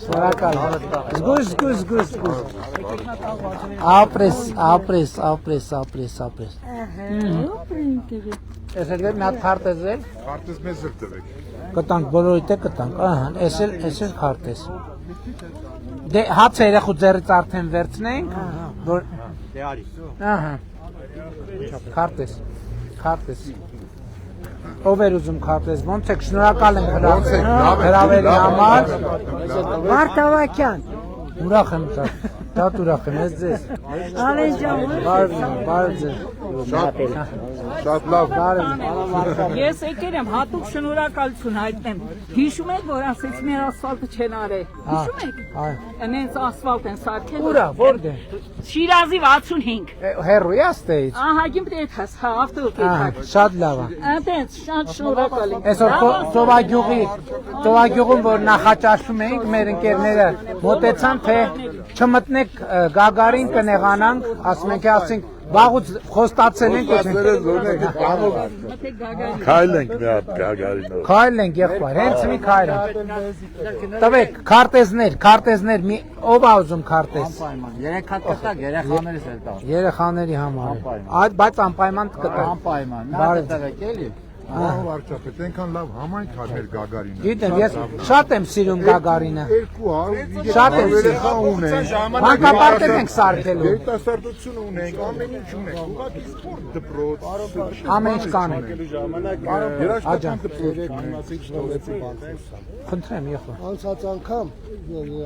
Շնորհակալ։ Զգույշ։ Ապրես։ Ես էլ մի հատ քարտեզ էլ։ Քարտեզ մեզ էլ տվեք։ Կտանք, բոլորիդ է կտանք, ահա, ես էլ քարտեզ։ Դե հաց երեխու ձեռից արդեն վերցնենք, որ Դե արի։ ահա։ Քարտեզ։ Ով էր ուզում քարտեզ, ոնց եք, շնորհակալ ենք հրավերի համար։ Վարդավակյան։ Ուրախ եմ շատ ուրախ եմ, ես ձեզ։ Ալեն ջան, Բարև ձեզ։ Շատ լավ։ Ես եկել եմ հատուկ շնորհակալություն հայտնեմ։ Հիշում եք, որ ասեց մեր ասֆալտը չեն արել։ Հիշում եք։ Այնց ասֆալտ են սարքել։ Ուրա, որտե՞ղ։ Շիրազի 65։ Հերրու է ստեից։ Ահա, գիտես, հա, ավտոկետ։ Շատ լավ է։ Այնտենց շատ շնորհակալ եմ։ Այսօր Ծովագյուղում, որ նախաճաշում էինք, մեր ընկերները մոտեցան, թե չմտնեք Գագարին կնեղանանք, ասում ենք, վաղուց խոստացել ենք, Քայլ ենք մի հատ Գագարինով։ քայլ ենք եղբայր, հենց մի քայլ ենք։ Տվեք, քարտեզներ, ով է ուզում քարտեզ։ Երեք հատ կտակ, երեխաներս էլ տա։ Երեխաների համար։ Բայց անպայման կտա։ Անպայման։ Մի հատ տվեք էլի։ Ահա վարչապետ, այնքան լավ համայնք ա մեր Գագարինը։ Գիտեմ, ես շատ եմ սիրում Գագարինը։ Շատ եմ երեխա ունենք։ Մանկապարտեզ ենք սարքելու։ Երիտասարդություն ունենք, ամեն ինչ ունենք։ Ուղղակի սպորտ դպրոց։ Ամեն ինչ կանենք։ Երաժշտական դպրոց։ Խնդրեմ, եղբայր։ Անցած անգամ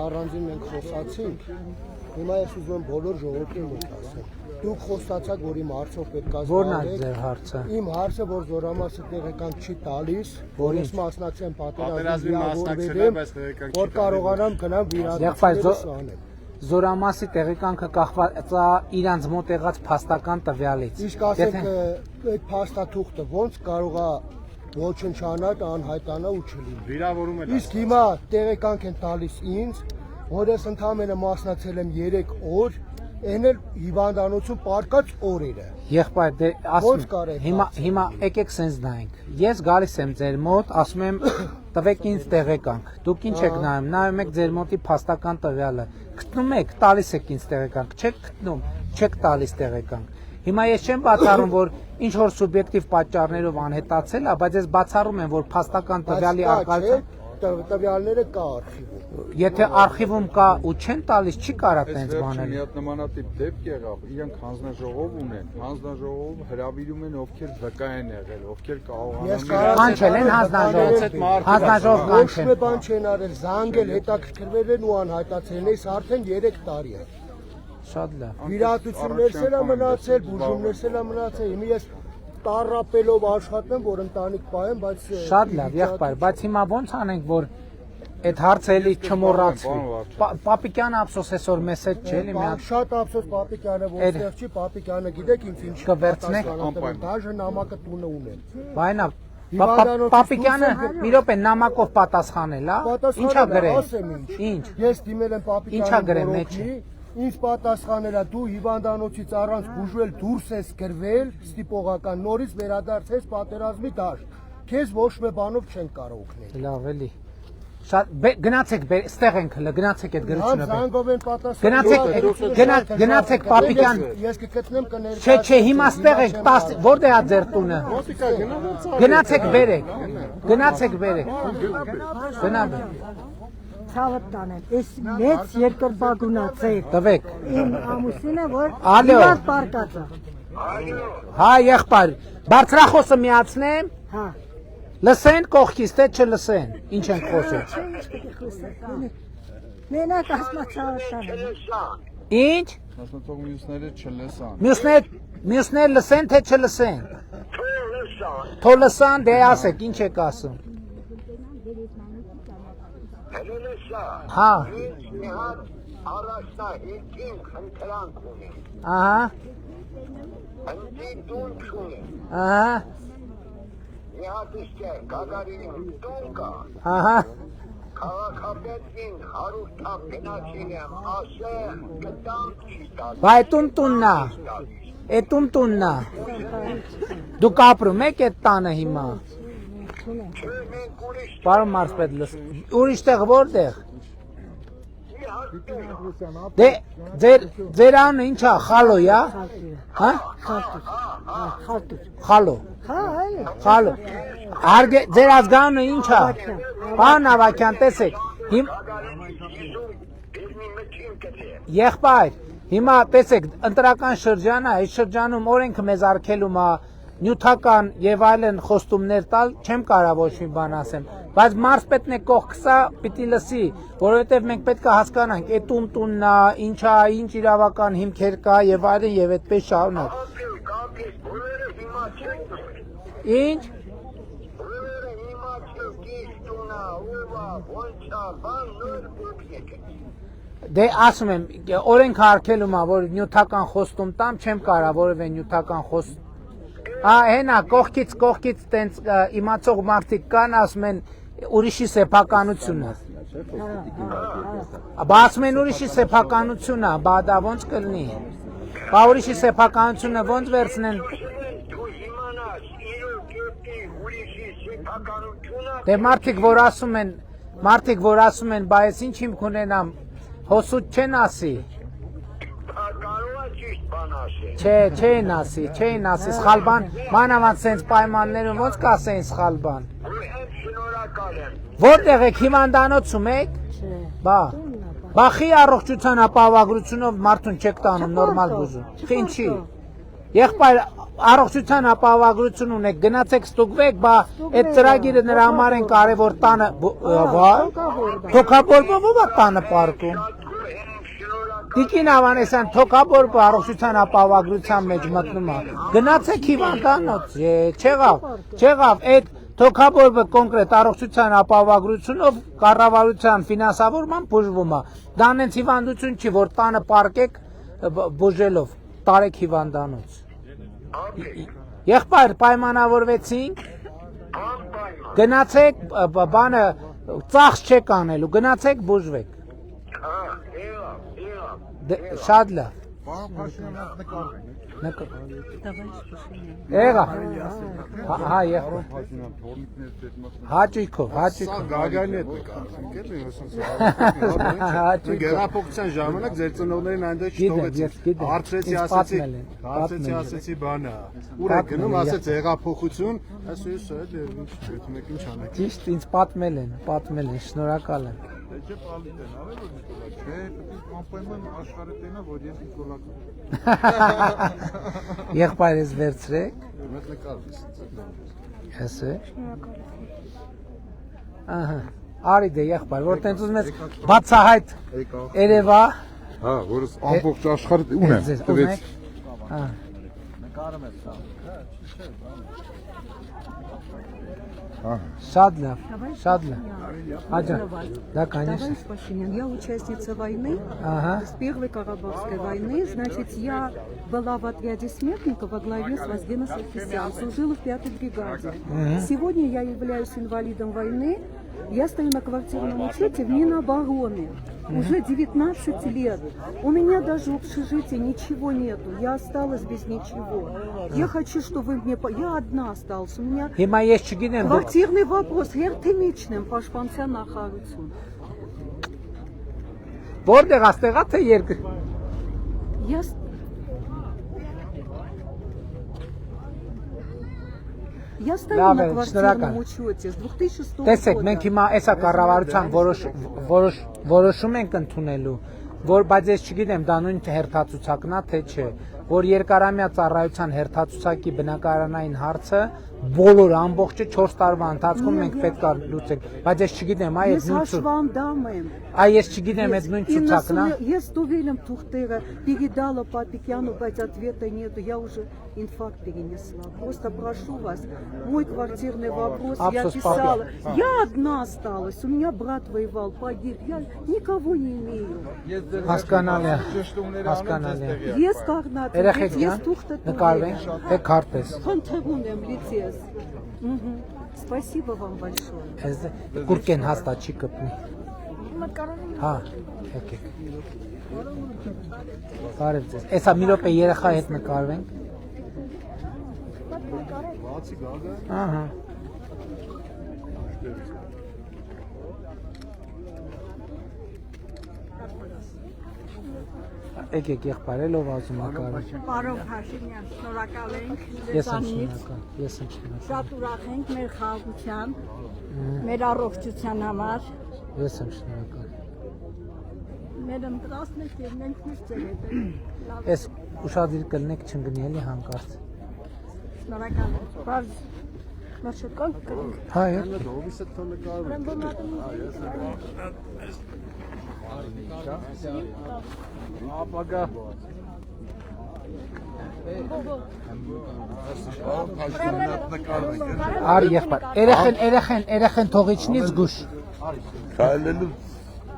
առանձին մենք խոսացինք, հիմա ես ուզում եմ բոլոր ժողովրդին մոտ ասեմ։ Դուք խոստացաք, որ իմ հարցով պետք է Որն է ձեր հարցը։ Իմ հարցը, որ Զորամասը տեղեկանք չի տալիս, որ ես մասնակցեմ պատերազմի որ կարողանամ գնամ վիրահատություններս անեմ։ Զորամասի տեղեկանքը կախված է իրանց մոտ եղած փաստական տվյալից։ Իսկ ասեք, այդ փաստաթուղթը ոնց կարող է ոչնչանալ, անհայտանալ ու չլինի։ Վիրավորում են։ Իսկ հիմա տեղեկանք են տալիս ինձ, որ ես ընդհանրապես մասնակցել եմ 3 օր, այն էլ հիվանդանոցում պարկած օրերը։ Եղբայր, դե ասում հիմա եկեք սենց նայենք։ Ես գալիս եմ ձեր մոտ, ասում եմ տվեք ինձ տեղեկանք։ Դուք ինչ եք նայում եք ձեր մոտի փաստական տվյալը։ Գտնում եք, տալիս եք ինձ տեղեկանք, չեք գտնում, չեք տալիս տեղեկանք։ Հիմա ես չեմ բացառում, որ ինչ որ սուբյեկտիվ պատճառներով անհետացել է, բայց ես բացառում եմ, որ փաստական տվյալի արկայություն տվյալները կա արխիվում։ Եթե արխիվում կա ու չեն տալիս, չի կարա տենց բանել։ Մի հատ նմանատիպ դեպք եղավ, իրենք հանձնաժողով ունեն, հանձնաժողով հրավիրում են ովքեր վկա են եղել, ովքեր կանչել են հանձնաժողով կանչել։ Ոչ մի բան չեն արել, զանգել, հետաքրքրվել են ու անհայտացել են, արդեն 3 տարի է։ Շատ լավ։ Վիրահատություններս էլ մնացել, բուժումներս էլ մնացել, հիմա ես տարապելով աշխատեմ, որ ընտանիք պահեմ, բայց շատ լավ, եղբայր, բայց հիմա ոնց անենք, որ այդ հարցը էլի չմոռացվի։ Պապիկյանը ափսոս այսօր մեզ հետ չէ, էլի մի հատ։ Շատ ափսոս Պապիկյանը որտեղ չի, Պապիկյանը գիտեք ինձ ինչ կվերցնեք դաժե նամակը տունը ունեն։ Բայնա Պապիկյանը մի րոպե նամակով պատասխանել, հա։ Ինչա գրել։ Ինչ։ Ես դիմել եմ Պապիկյանին։ Ինչա գրել մեջը։ Ինձ պատասխանել է դու հիվանդանոցից առանց բուժվել դուրս ես գրվել ստիպողական նորից վերադարձես պատերազմի դաշտ քեզ ոչ մի բանով չեն կարող օգնել լավ էլի շատ գնացեք ստեղ ենք հələ գնացեք այդ գրությունը զանգով են պատասխանել գնացեք Պապիկյան ես կգտնեմ կներկայացնեմ չէ հիմա ստեղ եք 10 որտե՞ղ է ձեր տունը գնացեք բերեք գնաք Ցավը տանեմ, ես մեծ երկրպագունացել տվեք իմ ամուսինը, որ իրան պարկած է հա եղբայր բարձրախոսը միացնեմ հա լսեն կողքից թե չլսեն ինչ են խոսում մենակ ասма ցավը տանեմ ինչ ասացող մյուսները չլսան մյուսներ լսեն թե չլսեն թող լսան դե ասեք ինչ եք ասում Հա առաջնահերթին խնդրանք ունեմ ահա ընտի տուն չունեմ ահա մի հատ իստե Գագարինի տուն կա ահա քաղաքապետին հարուստ ապենացին եմ ասել կտանք չի տալիս բայ տուննա Էտում տունն է։ Դուք ապրում եք այդ տանը հիմա։ Պարոն Մարսպետ, ուրիշ տեղ որտեղ։ Դե ձեր անունը ինչ է, Խալո է։ Հա։ Խալո։ Խալո։ Ձեր ազգանունը ինչ է։ Պարոն Ավագյան, տեսեք։ Եղբայր, հիմա տեսեք, ընտրական շրջան է, այս շրջանում օրենքը մեզ արգելում է նյութական եւ այլն խոստումներ տալ, չեմ կարող ոչ մի բան ասեմ, բայց Մարսպետն է կողքսա պիտի լսի, որովհետեւ մենք պետք է հասկանանք, այդ տունն է, ինչ է, ինչ իրավական հիմքեր կա եւ այլն եւ այդպես շարունակ։ Ինչ։ Դե ասում եմ, օրենքը արգելում է, որ նյութական խոստում տամ, չեմ կարող որևէ նյութական խոստում։ Հենա, կողքից տենց իմացող մարդիկ կան, ասում են ուրիշի սեփականությունը։ Բա ասում են ուրիշի սեփականությունը, բա դա ոնց կլինի։ Բա ուրիշի սեփականությունը ոնց վերցնեն։ Դե մարդիկ որ ասում են, բա ես ինչ հիմք ունենամ, հոսուտ չեն ասի։ Չեն ասի, սխալ բան, մանավանդ սենց պայմաններում ոնց կասեին սխալ բան։ Որտեղ եք, հիվանդանոցում եք։ Բա խի առողջության ապահովագրությունով մարդուն չեք տանում նորմալ բուժում։ Ինչի։ Եղբայր առողջության ապահովագրություն ունեք, գնացեք ստուգվեք, բա այդ ծրագիրը նրա համար են կարևոր տանը, թոքաբորբով ով է տանը պարկում։ Տիկին Ավանեսյան, թոքաբորբը առողջության ապահովագրության մեջ մտնում է, գնացեք հիվանդանոց, չեղավ, այդ թոքաբորբը կոնկրետ առողջության ապահովագրությունով կառավարության ֆինանսավորման բուժվում է, դա նենց հիվանդություն չի, որ տանը պարկեք բուժելով, տարեք հիվանդանոց։ Եղբայր պայմանավորվեցինք, գնացեք, բանը ծախս չեք անելու, գնացեք բուժվեք։ Շատ լավ։ Եղա։ Հա, եղբայր։ Հաճույքով։ Գագանի հետ նկարում։ Գեղափոխության ժամանակ ձեր ծնողներին այնտեղ չթողեցիք։ Հարցրեցի բանը։ Ուր եք գնում, ասեց հեղափոխություն, ասում ես այդ ինչ չեք ինչ անեք։ Ճիշտ ինձ պատմել են, շնորհակալ եմ։ Չէ, պալիտ են, արել որ Նիկոլա, չէ, անպայման աշխարհը տենա, որ ես Նիկոլա կամ։ Եղբայր ես վերցրեք։ Մեծ նկարվես։ Ես է։ Ահա, արի դե եղբայր, որ տենց ուզում ես բացահայտ երևա։ Հա, որ ամբողջ աշխարհը ունեմ։ Տվեց։ Նկարում ես սա։ Շատ լավ։ Աջա, да, конечно. Товарищ Пашинян, я участница войны, с Первой Карабахской войны. Значит, я была в отряде смертников во главе с Воздена Саркисян, служила в 5-й бригаде. Сегодня я являюсь инвалидом войны. Я стою на квартирном учете в Минобороны. Уже 19 лет. У меня даже в общежитии ничего нету. Я осталась без ничего. Я хочу, чтобы вы мне... Я одна осталась. У меня квартирный вопрос. Հերթեմիչն պաշտպանության նախարարություն։ Որտեղ աստեղա թե երկր։ Я стою на квартирном учете с 2006 года. Տեսեք, մենք հիմա այսա կառավարության որոշում ենք ընդունելու, որ բայց ես չգիտեմ դա նույն հերթացուցակն է թե չէ, որ երկարամյա ծառայության հերթացուցակի բնակարանային հարցը բոլոր ամբողջը 4 տարվա ընթացքում մենք պետք է լուծենք, բայց ես չգիտեմ, այ այդ նույն ես չգիտեմ այդ նույն ցուցակն է։ Ես Տուվելем Тухтера передала Папикяну, բայց ответа нету, я уже инфаркт перенесла. Просто прошу вас, мой квартирный вопрос, я писала. Я одна осталась, у меня брат воевал, погиб, я никого не имею. Հասկանալի։ Ես կաղնած, ես Тухта նկարվենք, թե քարտես։ Խնդրում լիցես։ Спасибо вам большое. Կուրկեն հաստատ չի կպնի։ Հա, եկեք։ Բարև ձեզ։ Էսա մի րոպե երեխա հետ նկարվենք։ Բացի գագը։ Ահա։ Եկեք եղբայրելով ասում ակարը։ Պարոն Փաշինյան, շնորհակալ ենք Ես եմ ձեզանից։ շնորհակալ, ես եմ շնորհակալ։ Շատ ուրախ ենք մեր խաղաղության, մեր առողջության համար։ Ես եմ շնորհակալ։ Մեր ընտրածն եք եւ մենք միշտ ձեր հետ ենք։ Լավ, Ես ուշադիր կլնեք չընկնի էլի հանկարծ։ շնորհակալ եմ։ Բարձ մաշկան կգնք։ Հա, եկեք։ Դովիս է թո նկարվում։ Ապագա Արի եղբայր։ Երեխեն թողիչնից զգուշ։ Քայլելու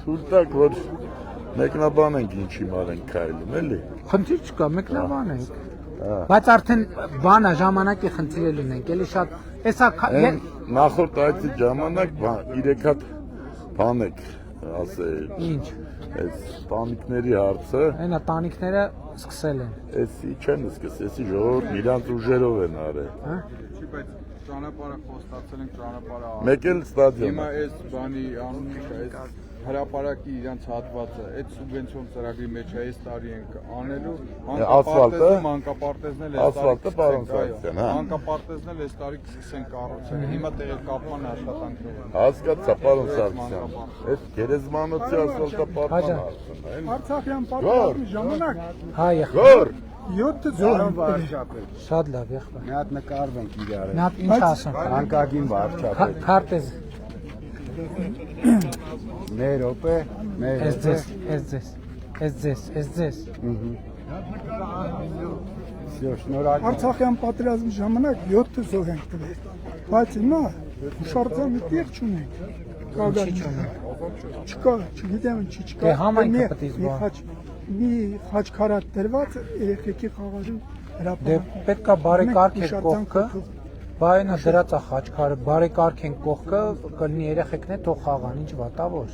թույլ տակ, որ մեկնաբանենք ինչի մար ենք քայլում, էլի։ Խնդիր չկա, մեկնաբան ենք։ Բայց արդեն բանը ժամանակի խնդիր ունենք, էլի շատ։ Էսա Նախորդ այդ ժամանակ 3 հատ բան եք ասել։ ինչ։ Այս տանիքների հարցը, Այնա տանիքները սկսել են։ էսի չեն սկսել, էսի ժողովուրդն իրանց ուժերով են արել։ Հա։ չի, բայց ճանապարհը խոստացել ենք ճանապարհը։ Մեկ էլ ստադիոն։ Հիմա այս բանի անունը այս հրապարակի իրանց հատվածը, այդ սուբվենցիոն ծրագրի մեջ է այս տարի ենք անելու, մանկապարտեզն էլ ասֆալտը, պարոն Սարգսյան, հա։ Մանկապարտեզն էլ այս տարի կսկսեն կառուցել։ Հիմա տեղի կապման աշխատանքներ են։ Հասկացա, պարոն Սարգսյան։ Այդ գերեզմանոցի ասֆալտը պատման հարցն է։ Արցախյան պատերազմի ժամանակ Հա, եղբայր։ Գոր 7 զոհ վարչապետ։ Շատ լավ եղբայր։ Մի հատ նկարվենք իրար։ Նա ինչ ասում։ Անկագին վարչապետ։ Քարտեզ։ Մեր օպե, մեր օպե։ Ես ձեզ։ Всё, շնորհակալ։ Արցախյան պատերազմի ժամանակ 7 զոհ ենք տվել։ Բայց հիմա հուշարձան մի տեղ չունենք։ Չկա, չգիտեմ ինչի չկա։ Դե համայնքը պետք է զբաղվի։ Մի խաչքարատ դրված երեխեքի խաղալու Դե հրապարակ։ պետքա բարեկարգ էր կողքը, բայնա դրած է խաչքարը, բարեկարգ են կողքը, կլինի երեխեքն է թող խաղան, ինչ վատավոր։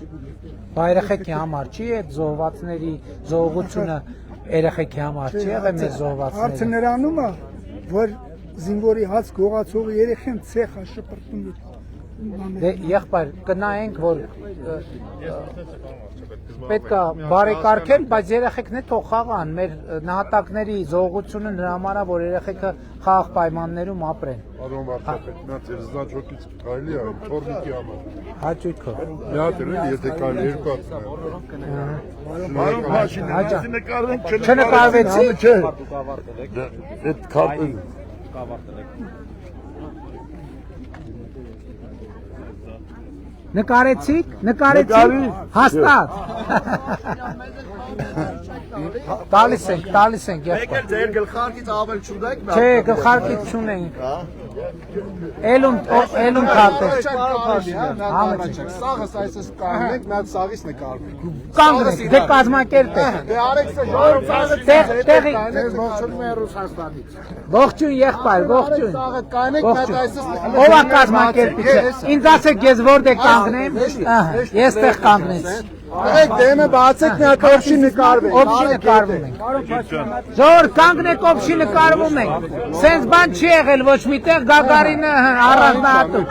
Բա երեխեքի համար չի այդ զոհվածների զոհողությունը երեխեքի համար չի եղել մեր զոհվածների։ Հարցը նրանում է, որ զինվորի հաց գողացող երեխեն ցեխ է շպրտում։ Դե եղբայր կնայենք որ պետքա բարեկարգել, բայց երեխեքն է թող խաղան, մեր նահատակների զոհողությունը նրա համար է, որ երեխեքը խաղաղ պայմաններում ապրեն։ Պարոն վարչապետ, նա ձեր զնաչոկից կարելի է թորնիկի համար։ Հաճույքով։ Մի հատ էլ եթե կարելի երկու հատ։ Պարոն Փաշինյան, նկարվենք Չնկարվեցի։ Չէ։ Այդ քարտը Նկարեցիք, հաստատ։ Տալիս ենք, Եկել ձեր գլխարկից ավել չունեք։ Չէ, գլխարկից չունենք։ Էլուն քարտեզ։ Սաղս այսպես կանենք, մի հատ սաղից նկարվենք։ Կանգնեք, դե կազմակերպ եք։ Դե արեք սա ժողովուրդ Տեղի։ ձեզ ողջունում եմ Ռուսաստանից։ Ողջույն եղբայր, ողջույն։ Սաղը կանենք, մի հատ այսպես Ո՞վ է կազմակերպիչը։ Ինձ ասեք, ես որտեղ կանգնեմ։ Ես տեղ կանգնեցի։ Եք դեմը բացեք, մի հատ օբշի նկարվենք։ Օբշի նկարվում ենք։ Ժողովուրդ կանգնեք, օբշի նկարվում ենք։ Սենց բան չի եղել ոչ միտեղ Գագարինը առանձնահատուկ։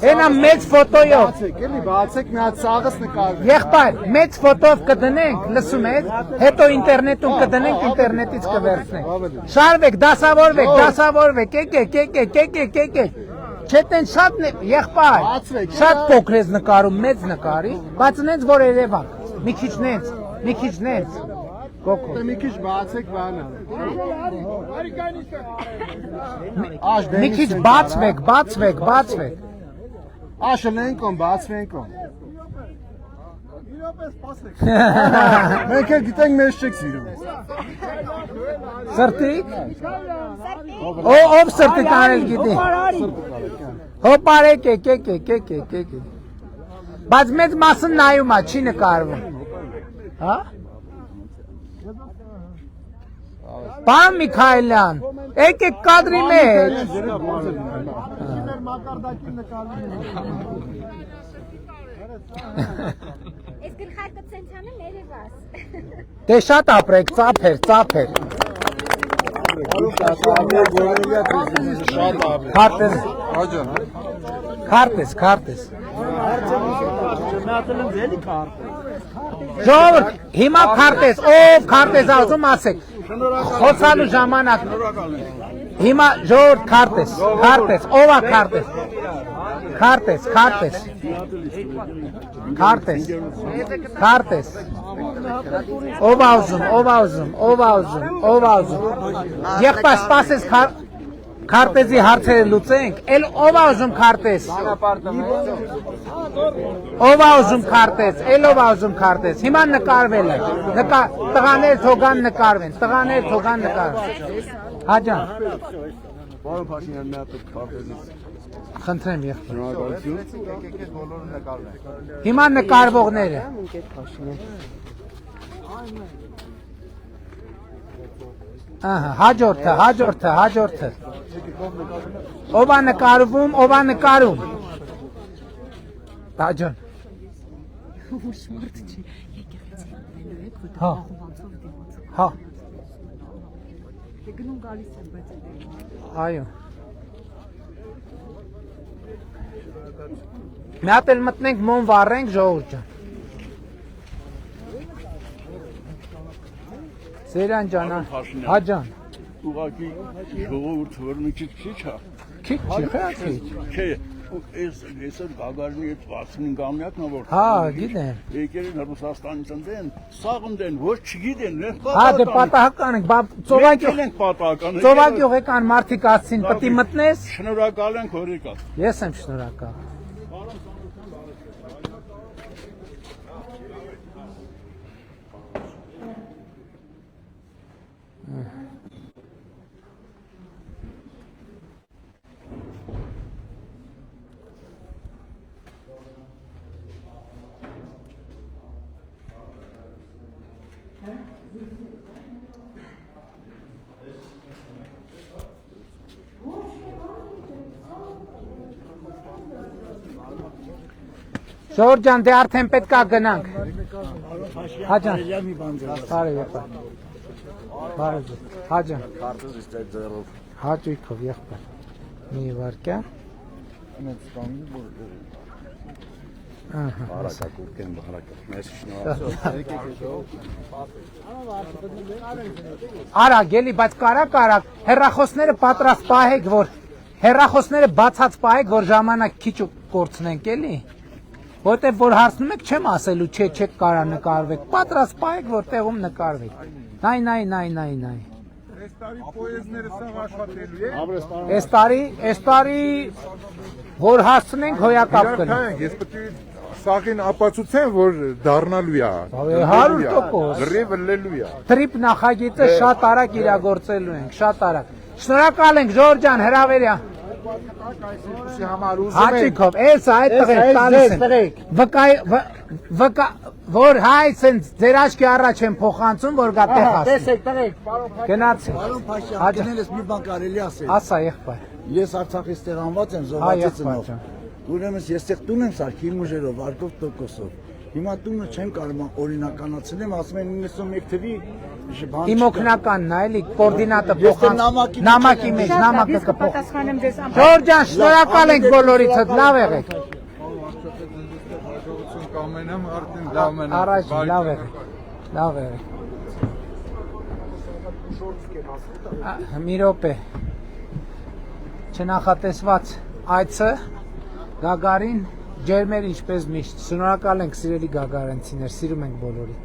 Հենա մեծ ֆոտոյով։ Էլի բացեք, մի հատ սաղս նկարվենք։ Եղբայր, մեծ ֆոտոյով կդնենք, լսում եք, հետո ինտերնետում կդնենք, ինտերնետից կվերցնենք։ Շարվեք, դասավորվեք, եկեք։ Չէ տեն շատ եղբայր, շատ փոքր ես նկարում, մեծ նկարի, բայց նենց որ երևակ, մի քիչ նենց, կոկո։ Մի քիչ բացեք բանը։ Մի քիչ բացվեք։ Աշլենքոն, բացվենքոն։ Մենք էլ գիտենք մեզ չեք սիրում։ Սրտիկ։ Ով սրտիկ անել գիտի։ Հոպարեք, եկեք։ Բայց մեծ մասն նայում է, չի նկարվում։ Հա? Պարոն Միքայելյան, եկեք կադրի մեջ։ Ես գլխարկը ցենցանը ներևաս։ Դե շատ ապրեք, ծափեր։ Քարտես։ Ժողովուրդ, հիմա քարտես, ով քարտես ասում ասեք։ Խոսալու ժամանակ։ Հիմա ժողովուրդ քարտես, ով է քարտես։ Քարտես։ Ով ուզում։ Եղբայր սպասես քարտեզի հարցերը լուծենք, էլ ով ուզում քարտես։ Հիմա նկարվել է։ Տղաներ թողան նկարվեն։ Հաջան։ Պարոն Փաշինյան, մի հատ քարտեզից Խնդրեմ եղբայր։ Հիմա նկարվողները։ Հաջորդը։ Ով է նկարվում։ Տաջան։ Հա։ Այո։ Մի հատ էլ մտնենք մոմ վառենք ժողովուրդ ջան։ Սերյան ջան, հաջան։ Ուղղակի ժողովուրդը որ մի քիչ է։ Քիչ չի, Չէ, ես Գագարինի 65-ամյակն ա որ։ Հա, գիտեմ։ Եկել են Ռուսաստանից ընդեն, սաղ ընդեն, ոչ չգիտեն, Հա, դե պատահական ենք, ծովակ եղեկան մարդիկ ասցին, պետք է մտնես։ Շնորհակալ ենք որ եկաք։ Ես եմ շնորհակալ։ Ժողովուրդ ջան, դե արդեն պետք է գնանք։ Հաջան։ Բարև եղբայր։ Հաջան։ Հաճույքով եղբայր։ Մի վարկյա։ Արագ, էլի, բայց կարակ, հեռախոսները պատրաստ պահեք, որ հեռախոսները բացած պահեք, որ ժամանակ քիչ կորցնենք, էլի։ Որտեւ որ հարցնում եք, չեմ ասելու, չեք կարա նկարվեք, պատրաստ պահեք, որ տեղում նկարվեք։ Նայ։ Այս տարի պոեզները սաղ աշխատելու է։ Այս տարի որ հասցնենք հոյակապ կնենք։ Ես պետք է սաղին ապացուցեմ, որ դառնալու է։ 100%։ Գրիվը լելու է։ Տրիպ նախագիծը շատ արագ իրագործելու ենք, շատ արագ։ Շնորհակալ ենք Ժորժ ջան, հրավերյա։ Հաճիկով, այդ տղեկ տալիս են։ Վկա, որ հայ սենց ձեր աչքի առաջ են փոխանցում, որ գա տեղ ասում։ Տեսեք տղեկ, գնացեք։ Պարոն Փաշյան, ես մի բան կարելի ասել։ Ասա եղբայր։ Ես Արցախից տեղանված եմ, զոհվածի ծնով։ Ուրեմն ես տեղ տուն եմ սարքի ուժերով, արկով տոկոսով։ Հիմա տունը չեմ կարող օրինականացնեմ, ասում են 91 թվի բան։ Իմ օգնականն է, էլի, կոորդինատը փոխանց։ Նամակի մեջ, նամակը կփոխանցեմ ձեզ։ Ժորժ ջան, շնորհակալ ենք բոլորիցդ, լավ եղեք։ Կամենամ արդեն լավ մնա։ Առաջ լավ եղեք։ Մի րոպե։ Չնախատեսված այցը Գագարին ջերմեր ինչպես միշտ։ Շնորհակալ ենք սիրելի գագարենցիներ, սիրում ենք բոլորիդ։